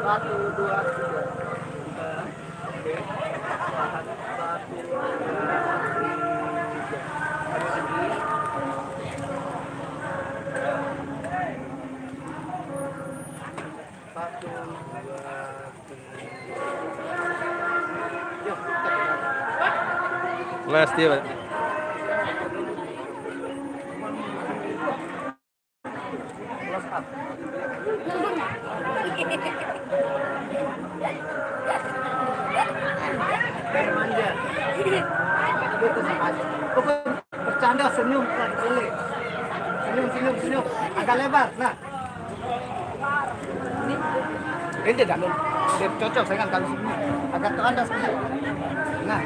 Satu, dua, tiga. Oke. Tahan. Satu, dua, tiga. Lagi. Satu, dua, tiga. Yuk, Last dia, Pak. close up. Manja. Gitu sama aja. Pokoknya bercanda senyum boleh. Senyum. Agak lebar. Nah. Ini dalam. Dia cocok dengan kalau senyum. Agak ke anda senyum. Nah.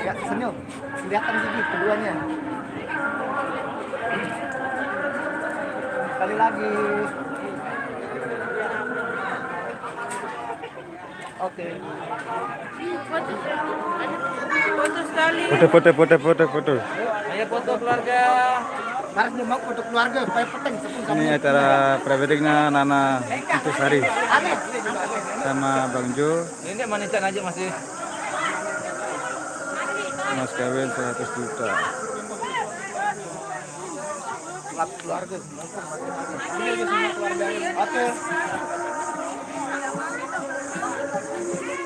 Ya senyum. Kelihatan gigi keduanya. Sekali lagi. Oke. Foto sekali. Foto. Ayo foto keluarga. Harus mau foto keluarga supaya penting sepuluh. Ini acara preweddingnya Nana Intisari Aneh. sama Bang Jo. Ini manisan aja masih. Mas kawin 100 juta. Keluarga. Oke.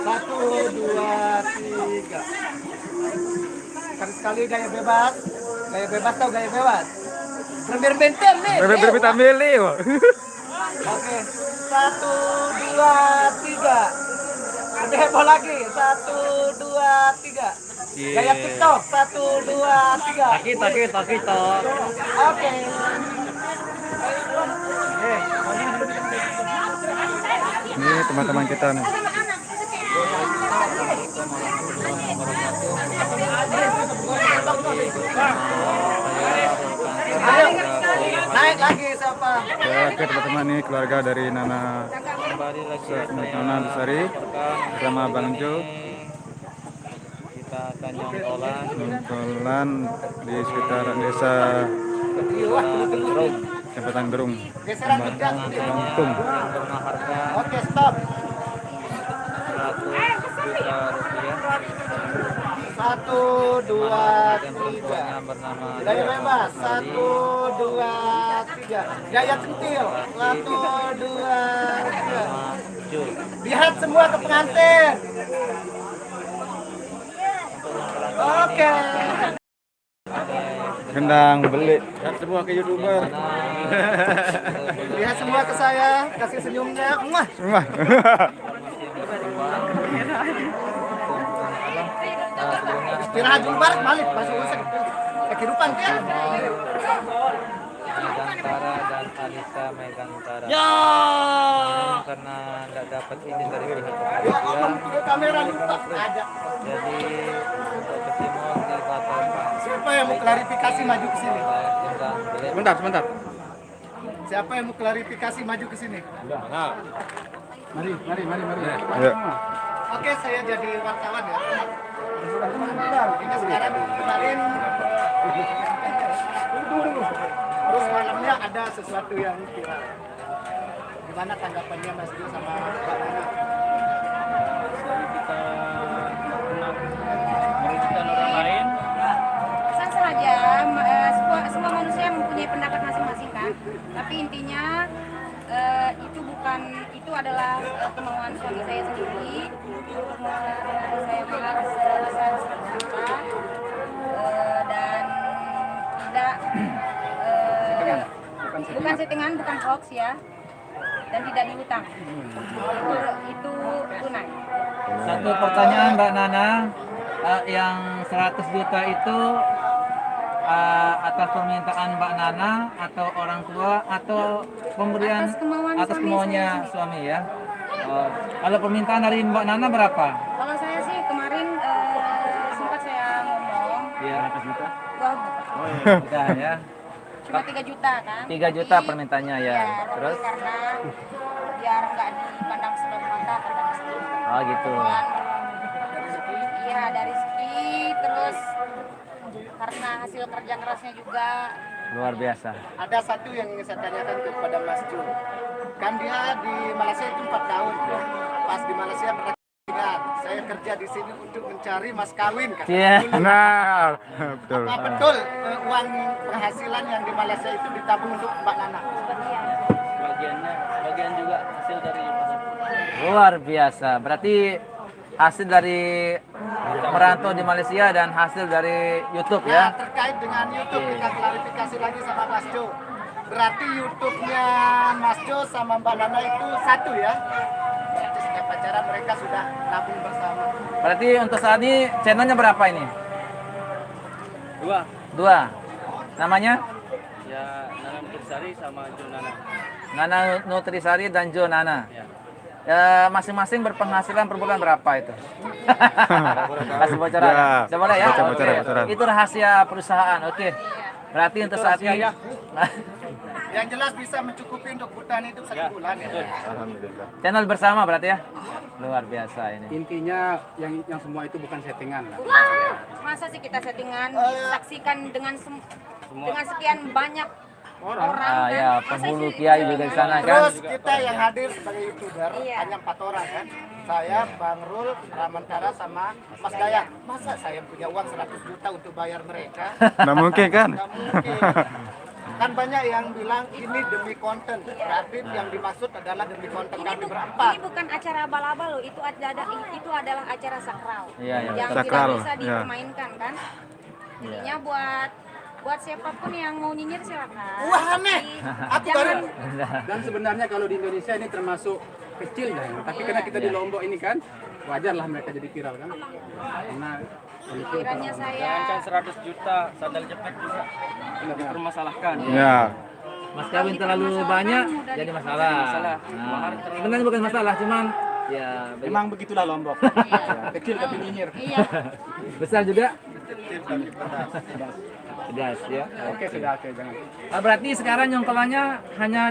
1, 2, 3. Sekali gaya bebas. Gaya bebas tau gaya bebas. Premier Benten nih. Berbeda ambil nih. Oke. 1, 2, 3. Lebih heboh lagi. 1, 2, 3. Gaya TikTok. 1, 2, 3. Kita. Oke. Ini teman-teman kita nih. Ayo. Naik lagi siapa? Ya, oke teman-teman, ini keluarga dari Nana Kembali lagi Nana Intisari bersama Bang Jo. Kita akan nyongkolan Nongkolan di sekitar desa Kecamatan Gerung, Geseran tegas. Lampung. yang berharga Oke, stop. 100 juta rupiah. 1, 2, Dan 3. perempuannya bernama Gaya bebas. 1, 2, 3. Gaya centil. 1, 2, 3. Jul. Lihat semua ke pengantin. Oke. Gendang beli. Lihat semua ke YouTuber. Lihat semua ke saya. Kasih senyumnya. Muah. Semua. Istirahat dulu balik masuk kehidupan kan. Megantara dan Alisa Megantara. Ya. Karena nggak dapat izin dari pihak Ya kepolisian, Allah, kamera lupa ada. jadi untuk ke Timur dibatalkan. Siapa yang mau klarifikasi maju ke sini? Gendang beli. Sebentar. Siapa yang mau klarifikasi maju ke sini? Mari. Ya. Oke, saya jadi wartawan ya. Ini sekarang kemarin terus malamnya ada sesuatu yang viral. Gimana tanggapannya Mas Jo sama Mbak Nana? Kita merugikan orang lain. Sah-sah aja, semua manusia mempunyai pendapat masing-masing kan. Tapi intinya itu adalah kemauan suami saya sendiri untuk saya malah sebesar 100 juta dan tidak bukan settingan, bukan hoax ya, dan tidak dihutang. Itu tunai. Satu pertanyaan Mbak Nana, yang 100 juta itu atas permintaan Mbak Nana atau orang tua atau pemberian Atas kemauannya saya suami ya? Kalau permintaan dari Mbak Nana berapa? Kalau saya sih kemarin sempat saya ngomong, Iya. wah Udah ya. cuma 3 juta kan. 3 juta Tapi, permintaannya ya. ya, Terus? tapi karena biar nggak dipandang sebelah mata kata istri. Oh gitu. Iya, dari rezeki terus karena hasil kerja kerasnya juga Luar biasa. Ada satu yang ingin saya tanyakan kepada Mas Jo. Kan dia di Malaysia itu 4 tahun. Pas di Malaysia pernah ingat, saya kerja di sini untuk mencari mas kawin. Iya. Nah, betul. Apa betul uang penghasilan yang di Malaysia itu ditabung untuk Mbak Nana? Bagian juga hasil dari Luar biasa. Berarti hasil dari merantau di Malaysia dan hasil dari YouTube Nah, ya. terkait dengan YouTube kita klarifikasi lagi sama Mas Jo. Berarti YouTube-nya Mas Jo sama Mbak Nana itu satu ya? Berarti setiap acara mereka sudah nabung bersama. Berarti untuk saat ini channelnya berapa ini? Dua. Namanya? ya Nana Nutrisari sama Jonana. Nana Nutrisari dan Jo Nana. Ya. Ya, masing-masing berpenghasilan per bulan berapa itu? Kasih bocoran. Ya, Saya boleh ya? bocoran, Oke. bocoran. Itu rahasia perusahaan. Oke. Berarti untuk saat ini Yang jelas bisa mencukupi untuk kebutuhan itu 1 bulan ya. Alhamdulillah. channel bersama berarti ya. Luar biasa ini. Intinya yang semua itu bukan settingan lah. Masa sih kita settingan disaksikan dengan dengan sekian banyak orang Ah kan? ya, Masa penghulu sih kiai juga di sana kan. Terus kita yang hadir sebagai YouTuber Iya. hanya 4 orang kan. Saya, Bang Rul, Ramantara sama Mas Dayat. Masa saya punya uang 100 juta untuk bayar mereka? Nggak mungkin kan? Nggak mungkin. Kan banyak yang bilang ini demi konten. Berarti yang dimaksud adalah demi konten kami berempat. ini bukan acara abal-abal loh, itu adalah acara sakral Iya, iya. yang Sakral, tidak bisa iya. dipermainkan kan. Jadinya buat siapapun yang mau nyinyir silakan. Wah, aneh. Aku baru Dan sebenarnya kalau di Indonesia ini termasuk kecil kan, tapi karena kita di Lombok ini kan, wajar lah mereka jadi viral kan. Karena Pikirannya saya Jangankan 100 juta, sandal jepit juga dipermasalahkan. Ya. Mas kawin terlalu banyak jadi masalah. Nah, sebenarnya bukan masalah, cuman ya memang begitulah Lombok. Kecil tapi nyinyir. iya. besar juga. Pedas ya. Oke sudah, oke jangan. Berarti sekarang nyongkolannya hanya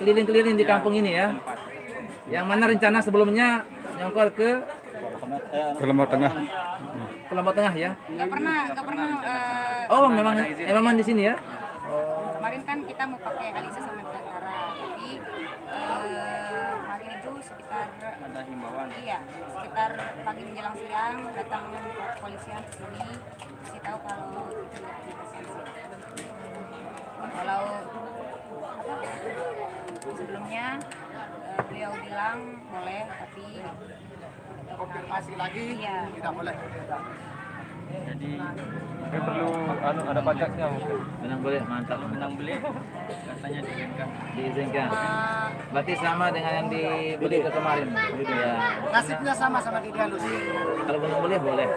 keliling-keliling di kampung ini ya. Yang mana rencana sebelumnya nyongkol ke Lombok Tengah. Lombok Tengah ya. Nggak pernah Oh, memang di sini ya. kemarin kan kita mau pakai Alisa sama Tara, tapi kemarin itu sekitar Ada himbauan. iya sekitar pagi menjelang siang datang kepolisian ke sini kasih tahu kalau itu nggak dibatasi. Kalau sebelumnya beliau bilang boleh tapi konfirmasi lagi. Iya. Tidak boleh. Jadi mungkin perlu ada pajaknya mungkin. Menang boleh, mantap. Menang beli katanya diizinkan. Diizinkan. Berarti sama dengan yang dibeli ke kemarin. Ya. Nasibnya sama sama di Dialus. Kalau menang boleh, boleh.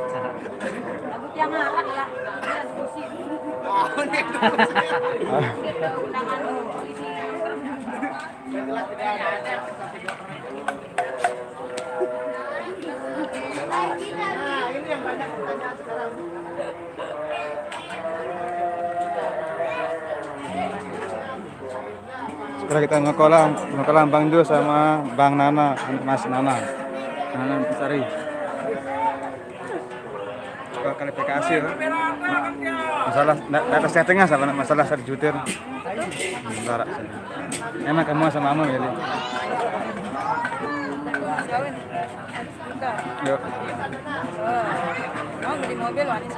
rambut yang harap ya dia diskusi Oh, ini gitu undangan polisi. jelas tidak ada. Nah, ini yang banyak pertanyaan sekarang. Sekarang kita ngokolam Bang Jo sama Bang Nana, Mas Nana Nutrisari. Coba klarifikasi ya. Masalah data settingnya sama masalah serjutir. Sementara. Emang kamu sama kamu ya? Yuk. Mau beli mobil wanis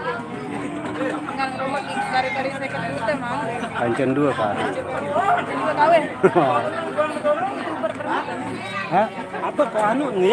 tinggal rumah kari-kari second itu mau Pancen 2 Pak. juga kawin Hah? Apa kok anu